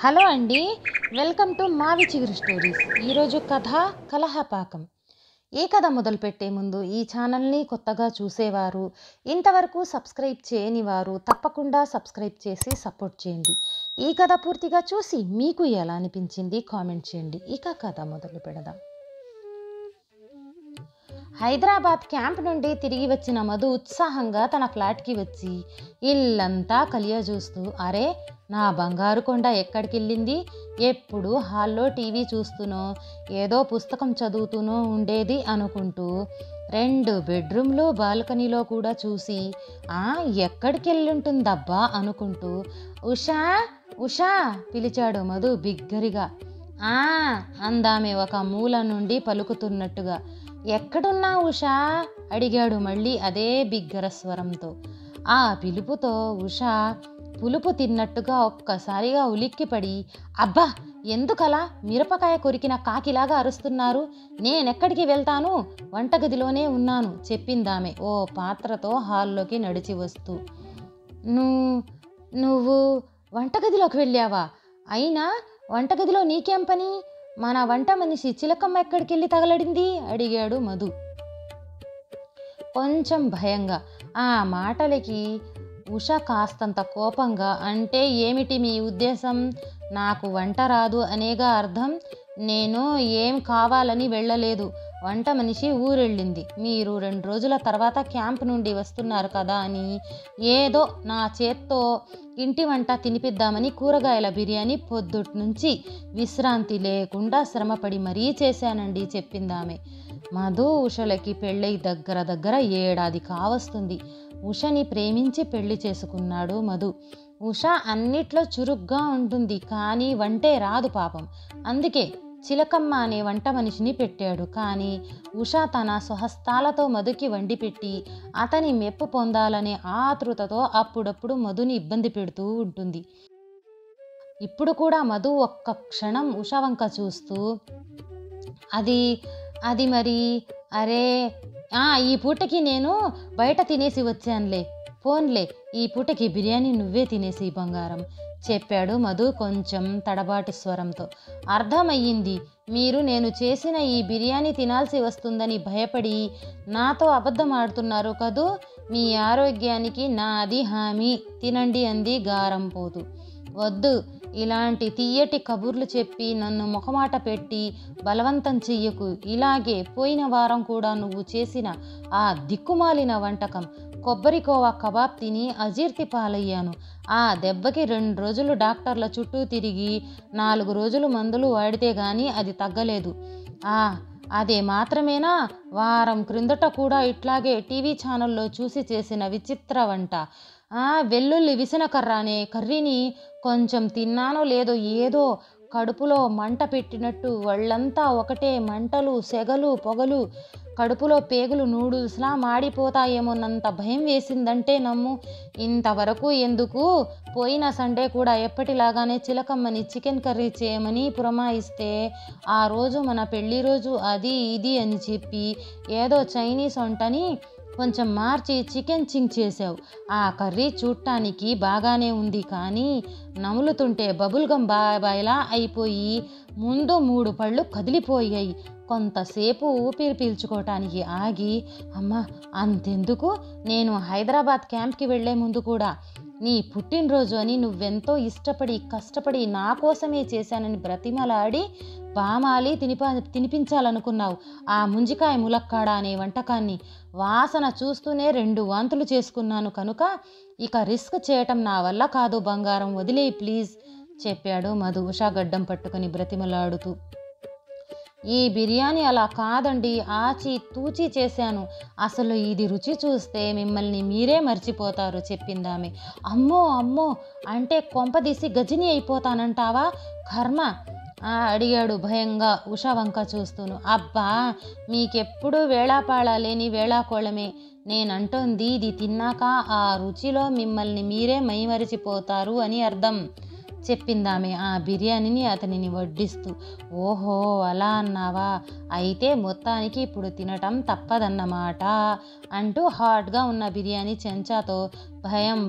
Hello అండి. Welcome to మావి చిగురు స్టోరీస్. ఈరోజు కథ కలహపాకం. ఈ కథ మొదలుపెట్టే ముందు ఈ ఛానల్ని కొత్తగా చూసేవారు, ఇంతవరకు సబ్స్క్రైబ్ చేయని వారు తప్పకుండా సబ్స్క్రైబ్ చేసి సపోర్ట్ చేయండి. ఈ కథ పూర్తిగా చూసి మీకు ఎలా అనిపించింది కామెంట్ చేయండి. ఇక కథ మొదలు పెడదాం. హైదరాబాద్ క్యాంప్ నుండి తిరిగి వచ్చిన మధు ఉత్సాహంగా తన ఫ్లాట్కి వచ్చి ఇల్లంతా కలియ చూస్తూ, అరే నా బంగారు కొండ ఎక్కడికి వెళ్ళింది, ఎప్పుడు హాల్లో టీవీ చూస్తూనో ఏదో పుస్తకం చదువుతూనో ఉండేది అనుకుంటూ 2 బెడ్రూమ్లు బాల్కనీలో కూడా చూసి ఎక్కడికి వెళ్ళుంటుందబ్బా అనుకుంటూ ఉషా ఉషా పిలిచాడు మధు బిగ్గరిగా. అందామె ఒక మూల నుండి పలుకుతున్నట్టుగా. ఎక్కడున్నా ఉషా అడిగాడు మళ్ళీ అదే బిగ్గర స్వరంతో. ఆ పిలుపుతో ఉషా పులుపు తిన్నట్టుగా ఒక్కసారిగా ఉలిక్కిపడి, అబ్బా ఎందుకలా మిరపకాయ కొరికిన కాకిలాగా అరుస్తున్నారు, నేనెక్కడికి వెళ్తాను, వంటగదిలోనే ఉన్నాను చెప్పిందామె ఓ పాత్రతో హాల్లోకి నడిచి వస్తూ. నువ్వు వంటగదిలోకి వెళ్ళావా? అయినా వంటగదిలో నీకేం పని? మన వంట మనిషి చిలకమ్మ ఎక్కడికి వెళ్ళి తగలడింది అడిగాడు మధు కొంచెం భయంగా. ఆ మాటలకి ఉష కాస్తంత కోపంగా, అంటే ఏమిటి మీ ఉద్దేశం? నాకు వంట రాదు అనేగా అర్థం? నేను ఏం కావాలని వెళ్ళలేదు, వంట మనిషి ఊరెళ్ళింది, మీరు 2 రోజుల తర్వాత క్యాంప్ నుండి వస్తున్నారు కదా అని ఏదో నా చేత్తో ఇంటి వంట తినిపిద్దామని కూరగాయల బిర్యానీ పొద్దుటి నుంచి విశ్రాంతి లేకుండా శ్రమపడి మరీ చేశానండి చెప్పిందామె. మధు ఉషలకి పెళ్ళై దగ్గర 7 ఏడాది కావస్తుంది. ఉషని ప్రేమించి పెళ్లి చేసుకున్నాడు మధు. ఉష అన్నిట్లో చురుగ్గా ఉంటుంది, కానీ వంటే రాదు పాపం. అందుకే చిలకమ్మ అనే వంట మనిషిని పెట్టాడు. కానీ ఉష తన స్వహస్తాలతో మధుకి వండి పెట్టి అతని మెప్పు పొందాలనే ఆతృతతో అప్పుడప్పుడు మధుని ఇబ్బంది పెడుతూ ఉంటుంది. ఇప్పుడు కూడా మధు ఒక్క క్షణం ఉష వంక చూస్తూ, అది మరి అరే ఈ పూటకి నేను బయట తినేసి వచ్చానులే, పోన్లే ఈ పూటకి బిర్యానీ నువ్వే తినేసి బంగారం చెప్పాడు మధు కొంచెం తడబాటి స్వరంతో. అర్థమయ్యింది, మీరు నేను చేసిన ఈ బిర్యానీ తినాల్సి వస్తుందని భయపడి నాతో అబద్ధం ఆడుతున్నారు కదూ, మీ ఆరోగ్యానికి నాది హామీ, తినండి అంది గారం పోతూ. వద్దు, ఇలాంటి తీయటి కబుర్లు చెప్పి నన్ను మొహమాట పెట్టి బలవంతం చెయ్యకు. ఇలాగే పోయిన వారం కూడా నువ్వు చేసిన ఆ దిక్కుమాలిన వంటకం కొబ్బరికోవా కబాబ్ తిని అజీర్తి పాలయ్యాను. ఆ దెబ్బకి 2 రోజులు డాక్టర్ల చుట్టూ తిరిగి 4 రోజులు మందులు వాడితే గానీ అది తగ్గలేదు. అదే మాత్రమేనా, వారం క్రిందట కూడా ఇట్లాగే టీవీ ఛానల్లో చూసి చేసిన విచిత్ర వంట, వెల్లుల్లి విసనకర్ర అనే కర్రీని కొంచెం తిన్నానో లేదో ఏదో కడుపులో మంట పెట్టినట్టు ఒళ్ళంతా ఒకటే మంటలు, సెగలు, పొగలు, కడుపులో పేగులు నూడుల్స్లా మాడిపోతాయేమోనంత భయం వేసిందంటే నమ్ము. ఇంతవరకు ఎందుకు, పోయిన సండే కూడా ఎప్పటిలాగానే చిలకమ్మని చికెన్ కర్రీ చేయమని పురమాయిస్తే ఆ రోజు మన పెళ్లి రోజు అది ఇది అని చెప్పి ఏదో చైనీస్ వంటని కొంచెం మార్చి చికెన్ చింగ్ చేసావు. ఆ కర్రీ చూడటానికి బాగానే ఉంది, కానీ నములుతుంటే బబుల్ గమ్ బాబాయిలా అయిపోయి ముందు 3 పళ్ళు కదిలిపోయాయి. కొంతసేపు ఊపిరి పీల్చుకోవటానికి ఆగి, అమ్మా అంతెందుకు, నేను హైదరాబాద్ క్యాంప్కి వెళ్లే ముందు కూడా నీ పుట్టినరోజు అని నువ్వెంతో ఇష్టపడి కష్టపడి నా కోసమే చేశానని బ్రతిమలాడి బామాలి తినిపించాలనుకున్నావు ఆ ముంజికాయ ములక్కాడ అనే వంటకాన్ని. వాసన చూస్తూనే 2 వాంతులు చేసుకున్నాను కనుక ఇక రిస్క్ చేయటం నా వల్ల కాదు బంగారం, వదిలేయి ప్లీజ్ చెప్పాడు మధు ఉష గడ్డం పట్టుకుని బ్రతిమలాడుతూ. ఈ బిర్యానీ అలా కాదండి, ఆచి తూచి చేశాను, అసలు ఇది రుచి చూస్తే మిమ్మల్ని మీరే మర్చిపోతారు చెప్పిందామె. అమ్మో అంటే కొంపదీసి గజిని అయిపోతానంటావా, కర్మ అడిగాడు భయంగా ఉష వంక చూస్తూను. అబ్బా మీకెప్పుడు వేళాపాళ లేని వేళాకోళమే, నేనంటోంది ఇది తిన్నాక ఆ రుచిలో మిమ్మల్ని మీరే మైమరిచిపోతారు అని అర్థం చెప్పిందామె ఆ బిర్యానీని అతనిని వడ్డిస్తూ. ఓహో అలా అన్నావా, అయితే మొత్తానికి ఇప్పుడు తినటం తప్పదన్నమాట అంటూ హాట్గా ఉన్న బిర్యానీ చెంచాతో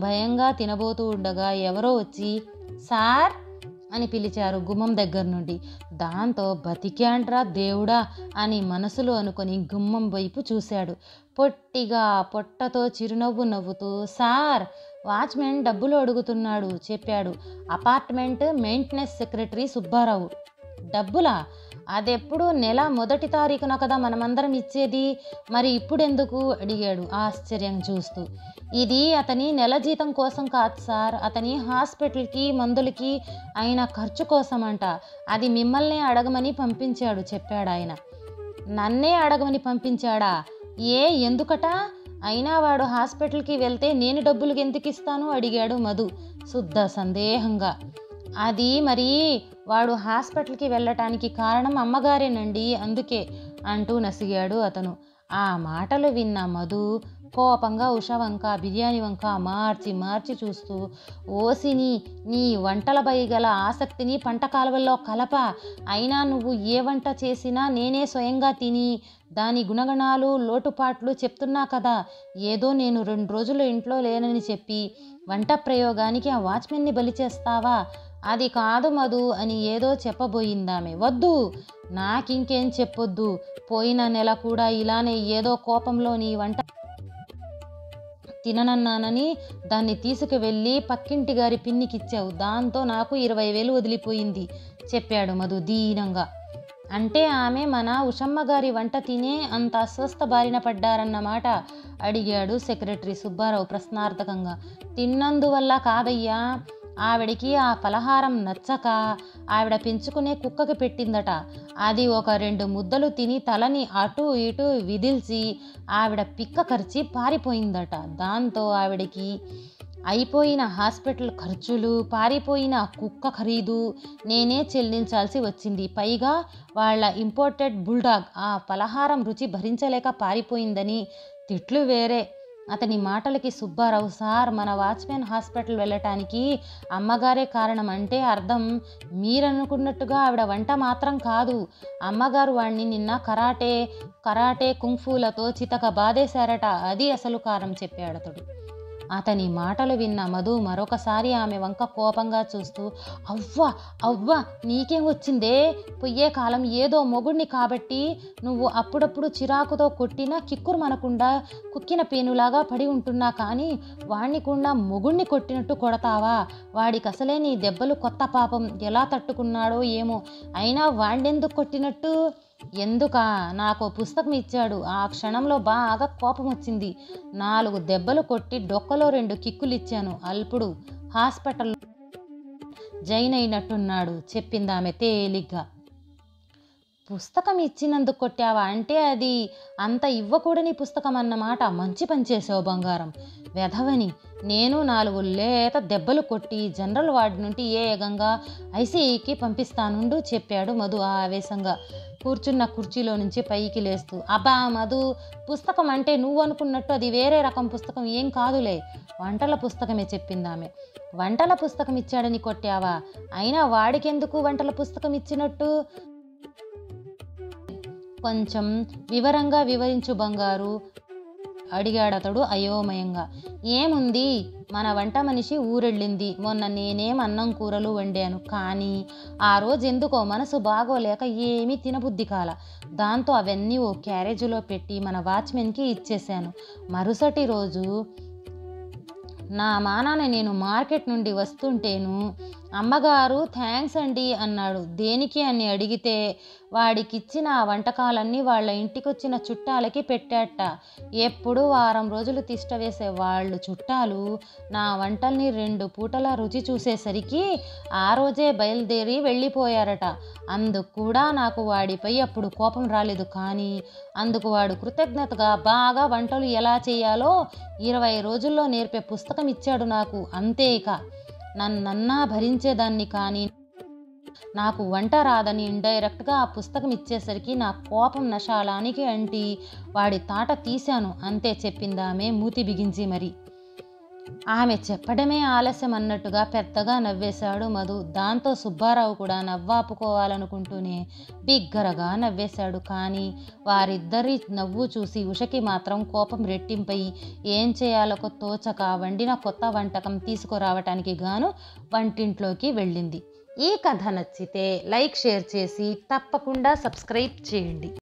భయంగా తినబోతూ ఉండగా ఎవరో వచ్చి, సార్ అని పిలిచారు గుమ్మం దగ్గర నుండి. దాంతో బతికాండ్రా దేవుడా అని మనసులో అనుకొని గుమ్మం వైపు చూశాడు. పొట్టిగా పొట్టతో చిరునవ్వు నవ్వుతూ, సార్ వాచ్మెన్ డబ్బులు అడుగుతున్నాడు చెప్పాడు అపార్ట్మెంట్ మెయింటెనెన్స్ సెక్రటరీ సుబ్బారావు. డబ్బులా? అదెప్పుడు నెల 1వ తారీఖున కదా మనమందరం ఇచ్చేది, మరి ఇప్పుడెందుకు అడిగాడు ఆశ్చర్యం చూస్తూ. ఇది అతని నెల జీతం కోసం కాదు సార్, అతని హాస్పిటల్కి మందులకి అయిన ఖర్చు కోసమంట. అది మిమ్మల్నే అడగమని పంపించాడు చెప్పాడు ఆయన. నన్నే అడగమని పంపించాడా? ఎందుకట? అయినా వాడు హాస్పిటల్కి వెళ్తే నేను డబ్బులు ఎందుకు ఇస్తాను అడిగాడు మధు శుద్ధ సందేహంగా. అది మరి వాడు హాస్పిటల్కి వెళ్ళటానికి కారణం అమ్మగారేనండి, అందుకే అంటూ నసిగాడు అతను. ఆ మాటలు విన్న మధు కోపంగా ఉష వంక బిర్యానీ వంక మార్చి మార్చి చూస్తూ, ఓసిని నీ వంటలపై గల ఆసక్తిని పంట కాలువల్లో కలప. అయినా నువ్వు ఏ వంట చేసినా నేనే స్వయంగా తిని దాని గుణగణాలు లోటుపాట్లు చెప్తున్నా కదా. ఏదో నేను 2 రోజులు ఇంట్లో లేనని చెప్పి వంట ప్రయోగానికి ఆ వాచ్మెన్ని బలి చేస్తావా? అది కాదు మధు అని ఏదో చెప్పబోయిందామె. వద్దు, నాకింకేం చెప్పొద్దు. పోయిన నెల కూడా ఇలానే ఏదో కోపంలో నీ వంట తిననన్నానని దాన్ని తీసుకువెళ్ళి పక్కింటి గారి పిన్నికిచ్చావు. దాంతో నాకు 20,000 వదిలిపోయింది చెప్పాడు మధు దీనంగా. అంటే ఆమె మన ఉషమ్మ గారి వంట తినే అంత అస్వస్థ బారిన పడ్డారన్నమాట అడిగాడు సెక్రటరీ సుబ్బారావు ప్రశ్నార్థకంగా. తిన్నందువల్ల కాదయ్యా, ఆవిడికి ఆ పలహారం నచ్చక ఆవిడ పెంచుకునే కుక్కకి పెట్టిందట. అది ఒక 2 ముద్దలు తిని తలని అటు ఇటు విదిల్చి ఆవిడ పిక్క కరిచి పారిపోయిందట. దాంతో ఆవిడకి అయిపోయిన హాస్పిటల్ ఖర్చులు, పారిపోయిన కుక్క ఖరీదు నేనే చెల్లించాల్సి వచ్చింది. పైగా వాళ్ళ ఇంపోర్టెడ్ బుల్డాగ్ ఆ పలహారం రుచి భరించలేక పారిపోయిందని తిట్లు వేరే. అతని మాటలకి సుబ్బారావు, సార్ మన వాచ్మెన్ హాస్పిటల్ వెళ్ళటానికి అమ్మగారే కారణం అంటే అర్థం మీరనుకున్నట్టుగా ఆవిడ వంట మాత్రం కాదు. అమ్మగారు వాణ్ణి నిన్న కరాటే కుంఫూలతో చితక బాధేశారట. అది అసలు కారణం చెప్పాడు అతడు. అతని మాటలు విన్న మధు మరొకసారి ఆమె వంక కోపంగా చూస్తూ, అవ్వా నీకేం వచ్చిందే? పొయ్యే కాలం ఏదో మొగుడిని కాబట్టి నువ్వు అప్పుడప్పుడు చిరాకుతో కొట్టినా కిక్కురు మనకుండా కుక్కిన పేనులాగా పడి ఉంటున్నా కానీ వాణ్ణి కూడా మొగుడిని కొట్టినట్టు కొడతావా? వాడికి అసలే నీ దెబ్బలు కొత్త పాపం, ఎలా తట్టుకున్నాడో ఏమో. అయినా వాణ్ణెందుకు కొట్టినట్టు? ఎందుకా? నాకు పుస్తకం ఇచ్చాడు. ఆ క్షణంలో బాగా కోపం వచ్చింది. 4 దెబ్బలు కొట్టి డొక్కలో 2 కిక్కులు ఇచ్చాను. అల్పుడు హాస్పిటల్ జైన్ అయినట్టున్నాడు చెప్పింది ఆమె తేలిగ్గా. పుస్తకం ఇచ్చినందుకు కొట్టావా? అంటే అది అంత ఇవ్వకూడని పుస్తకం అన్నమాట. మంచి పని చేసావు బంగారం. వెధవని నేను 4 లేత దెబ్బలు కొట్టి జనరల్ వార్డు నుండి ఏకంగా ఐసీయూకి పంపిస్తానుండు చెప్పాడు మధు ఆవేశంగా కూర్చున్న కుర్చీలో నుంచి పైకి లేస్తూ. అబ్బా మధు, పుస్తకం అంటే నువ్వు అనుకున్నట్టు అది వేరే రకం పుస్తకం ఏం కాదులే, వంటల పుస్తకమే చెప్పింది ఆమె. వంటల పుస్తకం ఇచ్చాడని కొట్టావా? అయినా వాడికెందుకు వంటల పుస్తకం ఇచ్చినట్టు? కొంచెం వివరంగా వివరించు బంగారు అడిగాడతడు అయోమయంగా. ఏముంది, మన వంట మనిషి ఊరెళ్ళింది. మొన్న నేనేం అన్నం కూరలు వండాను, కానీ ఆ రోజు ఎందుకో మనసు బాగోలేక ఏమీ తినబుద్ధి కాల. దాంతో అవన్నీ ఓ క్యారేజీలో పెట్టి మన వాచ్మెన్కి ఇచ్చేశాను. మరుసటి రోజు నా మానాన నేను మార్కెట్ నుండి వస్తుంటేను అమ్మగారు థ్యాంక్స్ అండి అన్నాడు. దేనికి అని అడిగితే వాడికిచ్చిన ఆ వంటకాలన్నీ వాళ్ళ ఇంటికొచ్చిన చుట్టాలకి పెట్టాట. ఎప్పుడు వారం రోజులు తిష్ట వేసే వాళ్ళు చుట్టాలు నా వంటల్ని 2 పూటల రుచి చూసేసరికి ఆ రోజే బయలుదేరి వెళ్ళిపోయారట. అందుకు కూడా నాకు వాడిపై అప్పుడు కోపం రాలేదు, కానీ అందుకు వాడు కృతజ్ఞతగా బాగా వంటలు ఎలా చేయాలో 20 రోజుల్లో నేర్పే పుస్తకం ఇచ్చాడు నాకు. అంతే, ఇక నన్నన్నా భరించేదాన్ని, కానీ నాకు వంట రాదని ఇండైరెక్ట్గా ఆ పుస్తకం ఇచ్చేసరికి నా కోపం నశాలానికి అంటి వాడి తాట తీశాను అంతే చెప్పింది ఆమె మూతి బిగించి. మరి ఆమె చెప్పడమే ఆలస్యం అన్నట్టుగా పెద్దగా నవ్వేశాడు మధు. దాంతో సుబ్బారావు కూడా నవ్వాపుకోవాలనుకుంటూనే బిగ్గరగా నవ్వేశాడు. కానీ వారిద్దరి నవ్వు చూసి ఉషకి మాత్రం కోపం రెట్టింపై ఏం చేయాలో తోచక వండిన కొత్త వంటకం తీసుకురావటానికి గాను వంటింట్లోకి వెళ్ళింది. ఈ కథ నచ్చితే లైక్ షేర్ చేసి తప్పకుండా సబ్స్క్రైబ్ చేయండి.